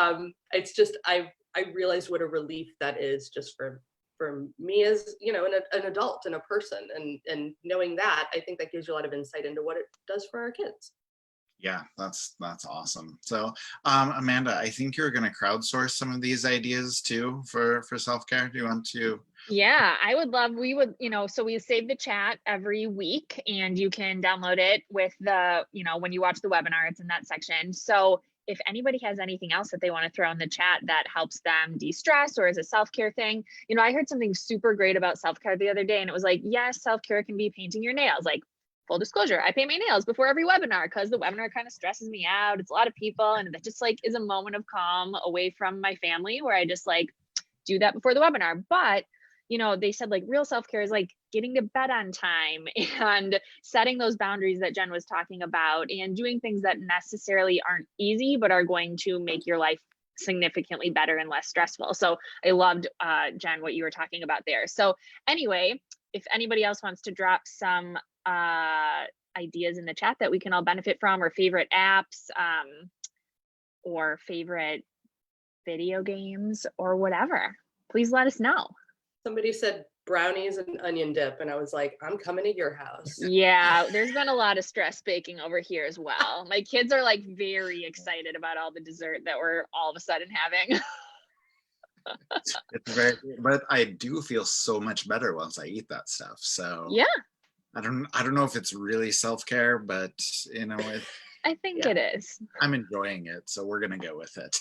it's just, I realized what a relief that is just for me as, you know, an adult and a person, and knowing that, I think that gives you a lot of insight into what it does for our kids. Yeah, that's awesome. So Amanda, I think you're going to crowdsource some of these ideas too for self-care. Do you want to? Yeah, we would, you know, so we save the chat every week, and you can download it with the, you know, when you watch the webinar, it's in that section. So if anybody has anything else that they want to throw in the chat that helps them de-stress or is a self-care thing, you know, I heard something super great about self-care the other day, and it was like, yes, self-care can be painting your nails. Like, full disclosure, I paint my nails before every webinar because the webinar kind of stresses me out. It's a lot of people, and that just like is a moment of calm away from my family where I just like do that before the webinar. But you know, they said like real self-care is like getting to bed on time and setting those boundaries that Jen was talking about, and doing things that necessarily aren't easy, but are going to make your life significantly better and less stressful. So I loved, Jen, what you were talking about there. So anyway, if anybody else wants to drop some ideas in the chat that we can all benefit from, or favorite apps, or favorite video games, or whatever, please let us know. Somebody said brownies and onion dip, and I was like, I'm coming to your house. Yeah, there's been a lot of stress baking over here as well. My kids are like very excited about all the dessert that we're all of a sudden having. It's very, but I do feel so much better once I eat that stuff. So Yeah, I don't know if it's really self-care, but you know, I think Yeah. it is. I'm enjoying it, so we're gonna go with it.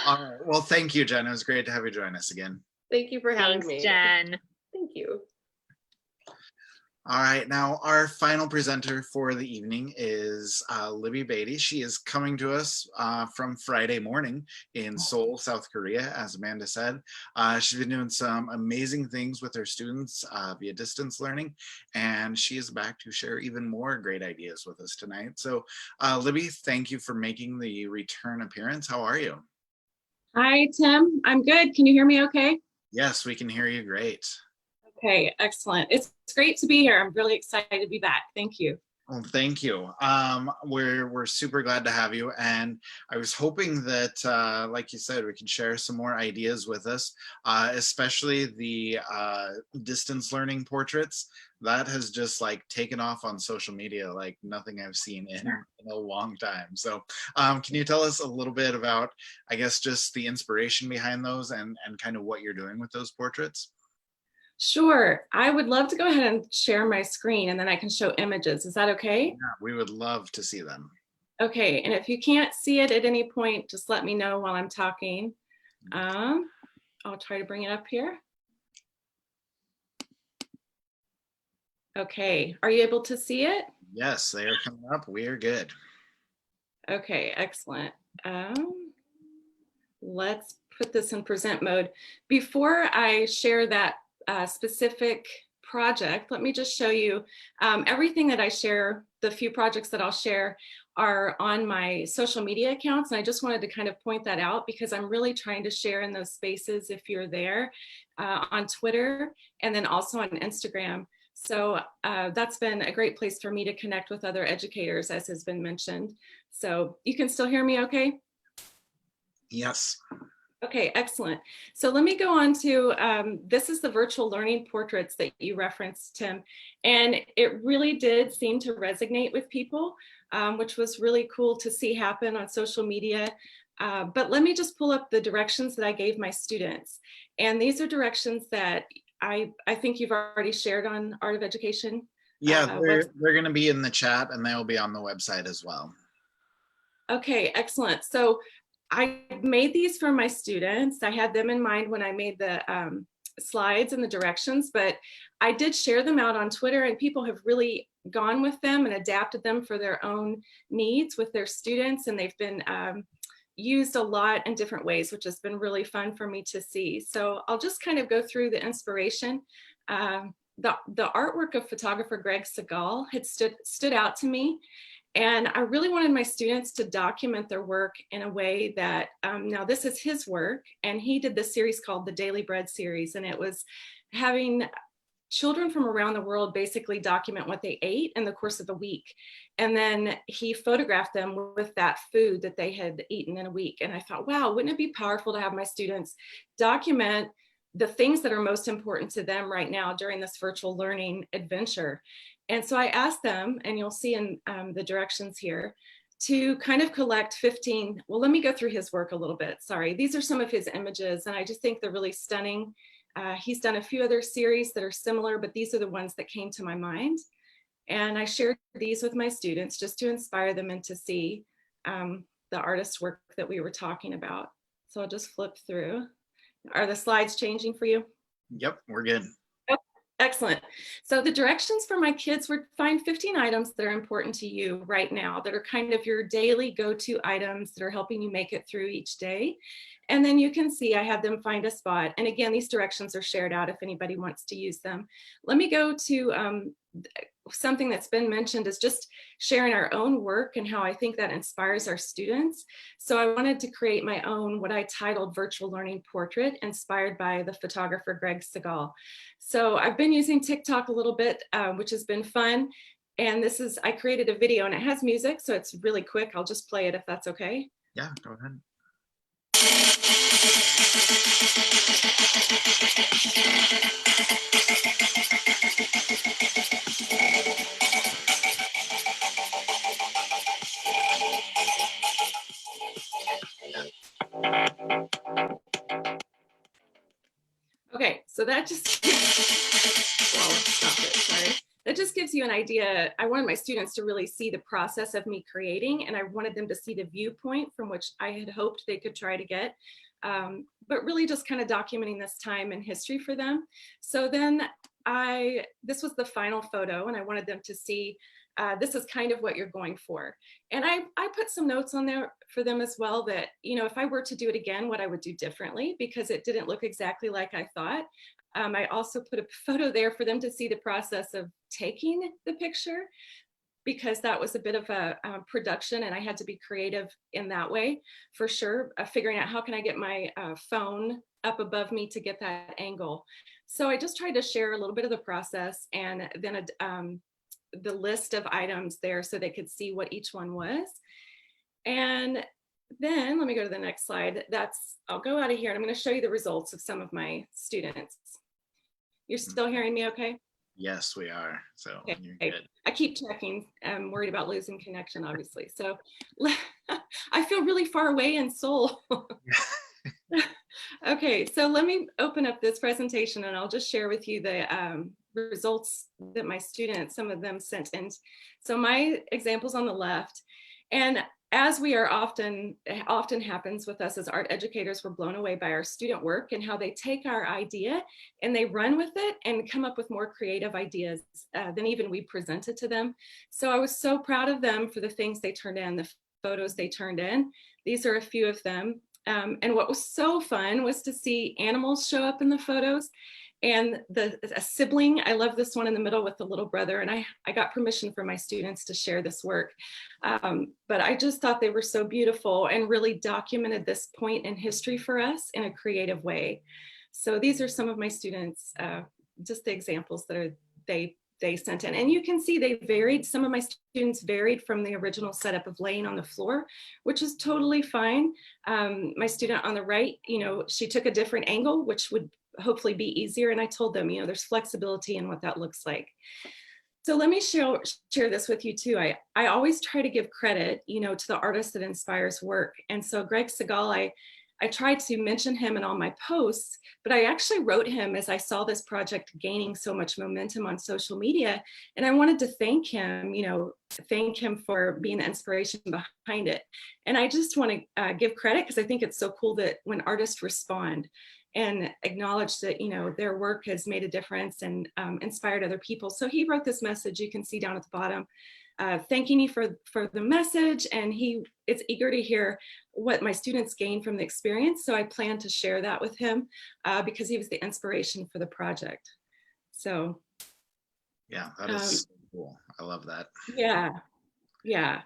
All right. Well, thank you, Jen. It was great to have you join us again. Thank you for having Thanks, me. Jen. Thank you. All right, now our final presenter for the evening is Libby Beaty. She is coming to us from Friday morning in Seoul, South Korea, as Amanda said. She's been doing some amazing things with her students via distance learning, and she is back to share even more great ideas with us tonight. So Libby, thank you for making the return appearance. How are you? Hi, Tim. I'm good. Can you hear me okay? Yes, we can hear you great. Okay, excellent. It's great to be here. I'm really excited to be back. Thank you. Well, thank you. We're super glad to have you, and I was hoping that, like you said, we could share some more ideas with us, especially the distance learning portraits. That has just like taken off on social media like nothing I've seen in a long time. So, can you tell us a little bit about, I guess, just the inspiration behind those and kind of what you're doing with those portraits? Sure. I would love to go ahead and share my screen and then I can show images. Is that okay? Yeah, we would love to see them. Okay. And if you can't see it at any point, just let me know while I'm talking. I'll try to bring it up here. Okay. Are you able to see it? Yes, they are coming up. We are good. Okay, excellent. Let's put this in present mode. Before I share that specific project, let me just show you everything that I share. The few projects that I'll share are on my social media accounts, and I just wanted to kind of point that out because I'm really trying to share in those spaces if you're there on Twitter and then also on Instagram. So that's been a great place for me to connect with other educators, as has been mentioned. So you can still hear me okay? Yes. Okay, excellent. So let me go on to, this is the virtual learning portraits that you referenced, Tim, and it really did seem to resonate with people, which was really cool to see happen on social media. But let me just pull up the directions that I gave my students. And these are directions that I think you've already shared on Art of Education. Yeah, they're going to be in the chat and they'll be on the website as well. Okay, excellent. So I made these for my students. I had them in mind when I made the slides and the directions, but I did share them out on Twitter and people have really gone with them and adapted them for their own needs with their students. And they've been used a lot in different ways, which has been really fun for me to see. So I'll just kind of go through the inspiration. The artwork of photographer Gregg Segal had stood out to me. And I really wanted my students to document their work in a way that, now this is his work, and he did this series called the Daily Bread series, and it was having children from around the world basically document what they ate in the course of the week. And then he photographed them with that food that they had eaten in a week. And I thought, wow, wouldn't it be powerful to have my students document the things that are most important to them right now during this virtual learning adventure? And so I asked them, and you'll see in the directions here, to kind of collect 15, well, let me go through his work a little bit, sorry. These are some of his images, and I just think they're really stunning. He's done a few other series that are similar, but these are the ones that came to my mind. And I shared these with my students just to inspire them and to see the artist's work that we were talking about. So I'll just flip through. Are the slides changing for you? Yep, we're good. Excellent. So the directions for my kids were find 15 items that are important to you right now, that are kind of your daily go-to items that are helping you make it through each day. And then you can see I have them find a spot. And again, these directions are shared out if anybody wants to use them. Let me go to something that's been mentioned is just sharing our own work and how I think that inspires our students. So I wanted to create my own, what I titled Virtual Learning Portrait, inspired by the photographer Gregg Segal. So I've been using TikTok a little bit, which has been fun. And I created a video and it has music, so it's really quick. I'll just play it if that's okay. Yeah, go ahead. Okay, so that just, well, stop it, sorry. That just gives you an idea. I wanted my students to really see the process of me creating, and I wanted them to see the viewpoint from which I had hoped they could try to get, but really just kind of documenting this time in history for them. So then this was the final photo, and I wanted them to see this is kind of what you're going for. And I put some notes on there for them as well that, you know, if I were to do it again, what I would do differently, because it didn't look exactly like I thought. I also put a photo there for them to see the process of taking the picture, because that was a bit of a production and I had to be creative in that way for sure, figuring out how can I get my phone up above me to get that angle. So I just tried to share a little bit of the process, and then the list of items there so they could see what each one was. And then let me go to the next slide. I'll go out of here and I'm going to show you the results of some of my students. You're still hearing me okay? Yes, we are. So Okay. you're good. I keep checking. I'm worried about losing connection, obviously. So I feel really far away in Seoul. Okay, so let me open up this presentation and I'll just share with you the results that my students, some of them sent in. So my examples on the left, and as we are often happens with us as art educators, we're blown away by our student work and how they take our idea and they run with it and come up with more creative ideas than even we presented to them. So I was so proud of them for the things they turned in, the photos they turned in. These are a few of them. And what was so fun was to see animals show up in the photos. And a sibling, I love this one in the middle with the little brother, and I got permission from my students to share this work. But I just thought they were so beautiful and really documented this point in history for us in a creative way. So these are some of my students, just the examples that they sent in. And you can see they varied. Some of my students varied from the original setup of laying on the floor, which is totally fine. My student on the right, you know, she took a different angle, which would hopefully be easier. And I told them, you know, there's flexibility in what that looks like. So let me share this with you too. I always try to give credit, you know, to the artist that inspires work. And so Gregg Segal, I tried to mention him in all my posts, but I actually wrote him as I saw this project gaining so much momentum on social media. And I wanted to thank him, you know, thank him for being the inspiration behind it. And I just want to give credit because I think it's so cool that when artists respond and acknowledge that, you know, their work has made a difference and inspired other people. So he wrote this message you can see down at the bottom, thanking me for the message, and he is eager to hear what my students gained from the experience. So I plan to share that with him because he was the inspiration for the project. So yeah, that is so cool. I love that. Yeah.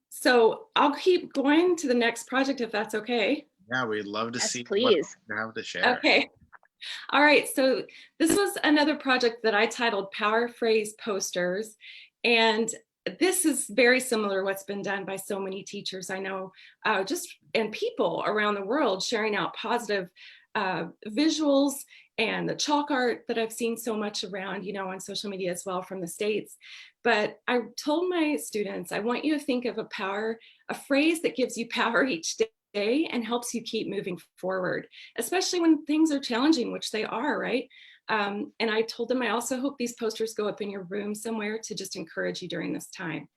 So I'll keep going to the next project if that's okay. Yeah, we'd love to see please. what you have to share. Okay. All right. So this was another project that I titled Power Phrase Posters. And this is very similar to what's been done by so many teachers I know, and people around the world sharing out positive visuals and the chalk art that I've seen so much around, you know, on social media as well from the States. But I told my students, I want you to think of a phrase that gives you power each day and helps you keep moving forward, especially when things are challenging, which they are, right? And I told them, I also hope these posters go up in your room somewhere to just encourage you during this time.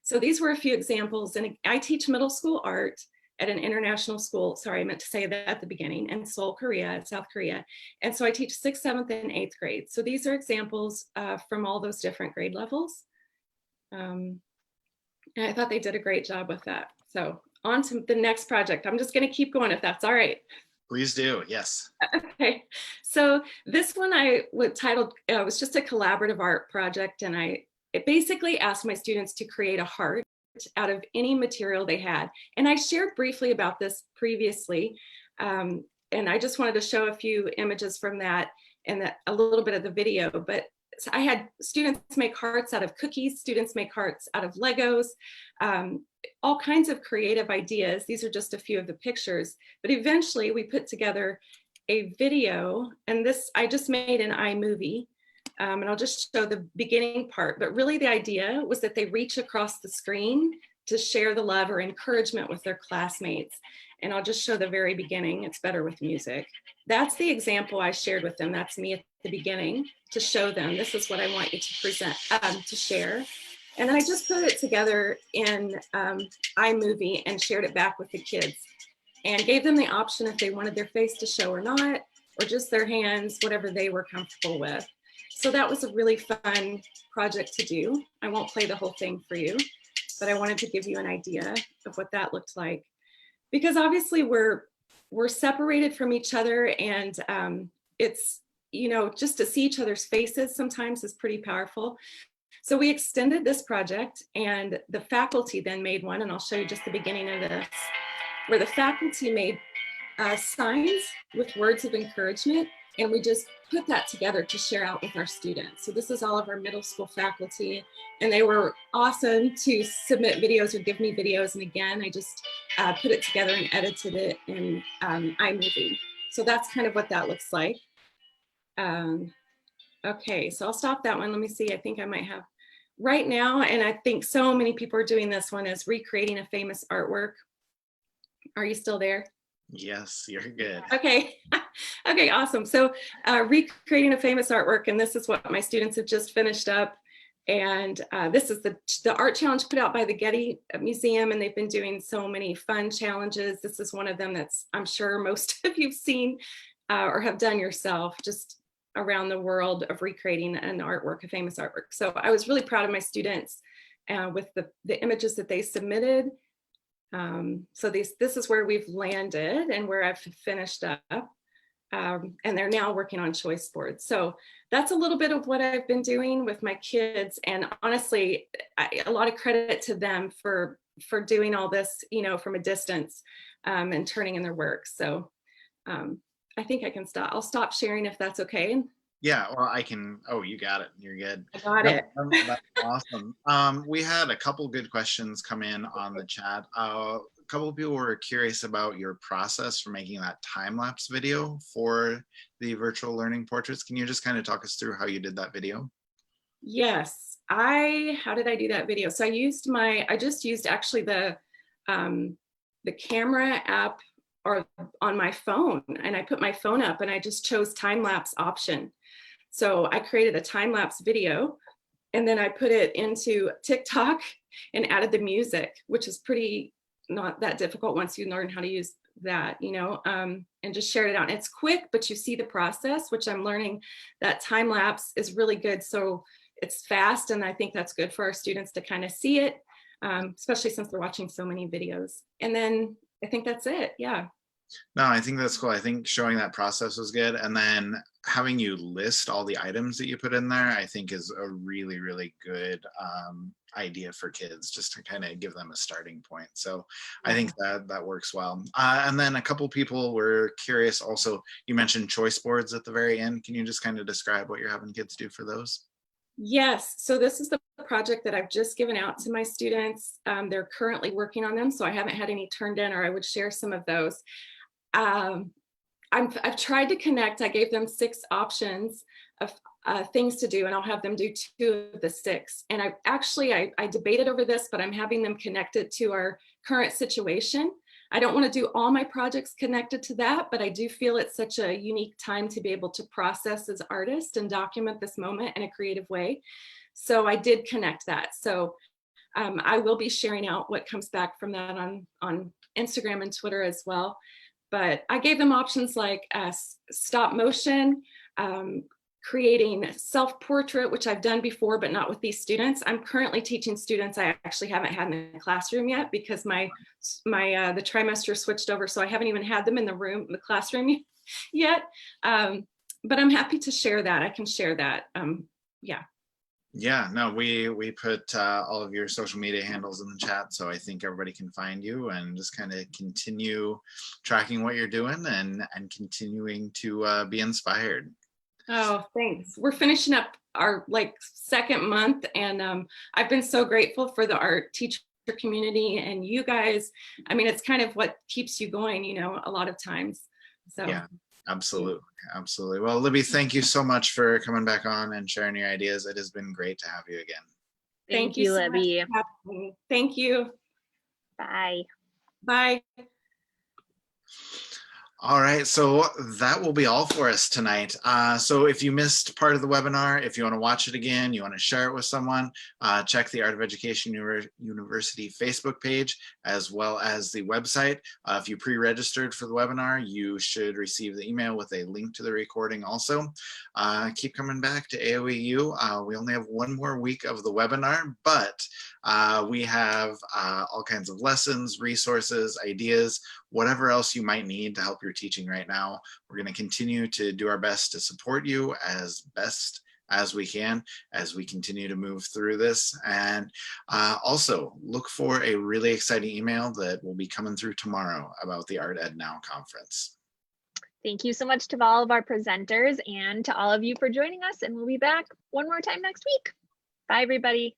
So these were a few examples. And I teach middle school art at an international school. Sorry, I meant to say that at the beginning, in Seoul, Korea, South Korea. And so I teach 6th, 7th, and 8th grade. So these are examples from all those different grade levels. And I thought they did a great job with that. So on to the next project. I'm just going to keep going if that's all right. Please do. Yes. Okay. So this one I would titled, it was just a collaborative art project, and it basically asked my students to create a heart out of any material they had. And I shared briefly about this previously, and I just wanted to show a few images from that and a little bit of the video. But I had students make hearts out of cookies, students make hearts out of Legos, all kinds of creative ideas. These are just a few of the pictures, but eventually we put together a video, and this I just made an iMovie, and I'll just show the beginning part. But really the idea was that they reach across the screen to share the love or encouragement with their classmates. And I'll just show the very beginning. It's better with music. That's the example I shared with them. That's me at the beginning to show them, this is what I want you to present, to share. And then I just put it together in iMovie and shared it back with the kids, and gave them the option if they wanted their face to show or not, or just their hands, whatever they were comfortable with. So that was a really fun project to do. I won't play the whole thing for you, but I wanted to give you an idea of what that looked like. Because obviously we're separated from each other, and it's, you know, just to see each other's faces sometimes is pretty powerful. So we extended this project, and the faculty then made one, and I'll show you just the beginning of this, where the faculty made signs with words of encouragement, and we just put that together to share out with our students. So this is all of our middle school faculty, and they were awesome to submit videos or give me videos. And again, I just put it together and edited it in iMovie. So that's kind of what that looks like. Okay, so I'll stop that one. Let me see, I think I might have right now, and I think so many people are doing this one, is recreating a famous artwork. Are you still there? Yes, you're good. Okay. Okay, awesome. So recreating a famous artwork, and this is what my students have just finished up. And this is the art challenge put out by the Getty Museum, and they've been doing so many fun challenges. This is one of them that's, I'm sure most of you've seen or have done yourself, just around the world of recreating an artwork, a famous artwork. So I was really proud of my students with the images that they submitted. So this is where we've landed and where I've finished up, and they're now working on choice boards. So that's a little bit of what I've been doing with my kids, and honestly, a lot of credit to them for doing all this, you know, from a distance, and turning in their work. So I think I can stop. I'll stop sharing if that's okay. Yeah, well, I can. Oh, you got it. You're good. I got it. That's awesome. We had a couple good questions come in on the chat. A couple of people were curious about your process for making that time-lapse video for the virtual learning portraits. Can you just kind of talk us through how you did that video? Yes, how did I do that video? So I just used actually the camera app or on my phone, and I put my phone up and I just chose time-lapse option. So I created a time-lapse video, and then I put it into TikTok and added the music, which is pretty not that difficult once you learn how to use that, you know, and just shared it out. And it's quick, but you see the process, which I'm learning that time-lapse is really good. So it's fast, and I think that's good for our students to kind of see it, especially since they're watching so many videos. And then I think that's it. Yeah. No, I think that's cool. I think showing that process was good. And then having you list all the items that you put in there, I think is a really, really good idea for kids, just to kind of give them a starting point. So I think that works well. And then a couple people were curious also, you mentioned choice boards at the very end. Can you just kind of describe what you're having kids do for those? Yes, so this is the project that I've just given out to my students. They're currently working on them, so I haven't had any turned in, or I would share some of those. I've tried to connect. I gave them 6 options of things to do, and I'll have them do 2 of the 6. And I debated over this, but I'm having them connected to our current situation. I don't want to do all my projects connected to that, but I do feel it's such a unique time to be able to process as artists and document this moment in a creative way. So I did connect that. So I will be sharing out what comes back from that on Instagram and Twitter as well. But I gave them options like stop motion, creating self-portrait, which I've done before, but not with these students. I'm currently teaching students I actually haven't had in the classroom yet, because the trimester switched over, so I haven't even had them in the classroom yet. but I'm happy to share that. I can share that. Yeah. Yeah, no, we put all of your social media handles in the chat, so I think everybody can find you and just kind of continue tracking what you're doing and continuing to be inspired. Oh, thanks. We're finishing up our like second month, and I've been so grateful for the art teacher community and you guys. I mean, it's kind of what keeps you going, you know, a lot of times. So yeah, absolutely. Absolutely. Well, Libby, thank you so much for coming back on and sharing your ideas. It has been great to have you again. Thank you, so much Libby. for having me. Thank you. Bye. Bye. All right, so that will be all for us tonight. So if you missed part of the webinar, if you want to watch it again, you want to share it with someone, check the Art of Education University Facebook page, as well as the website. If you pre-registered for the webinar, you should receive the email with a link to the recording also. Keep coming back to AOEU. We only have one more week of the webinar, but we have all kinds of lessons, resources, ideas, whatever else you might need to help your teaching right now. We're going to continue to do our best to support you as best as we can as we continue to move through this. And also look for a really exciting email that will be coming through tomorrow about the Art Ed Now conference. Thank you so much to all of our presenters and to all of you for joining us. And we'll be back one more time next week. Bye, everybody.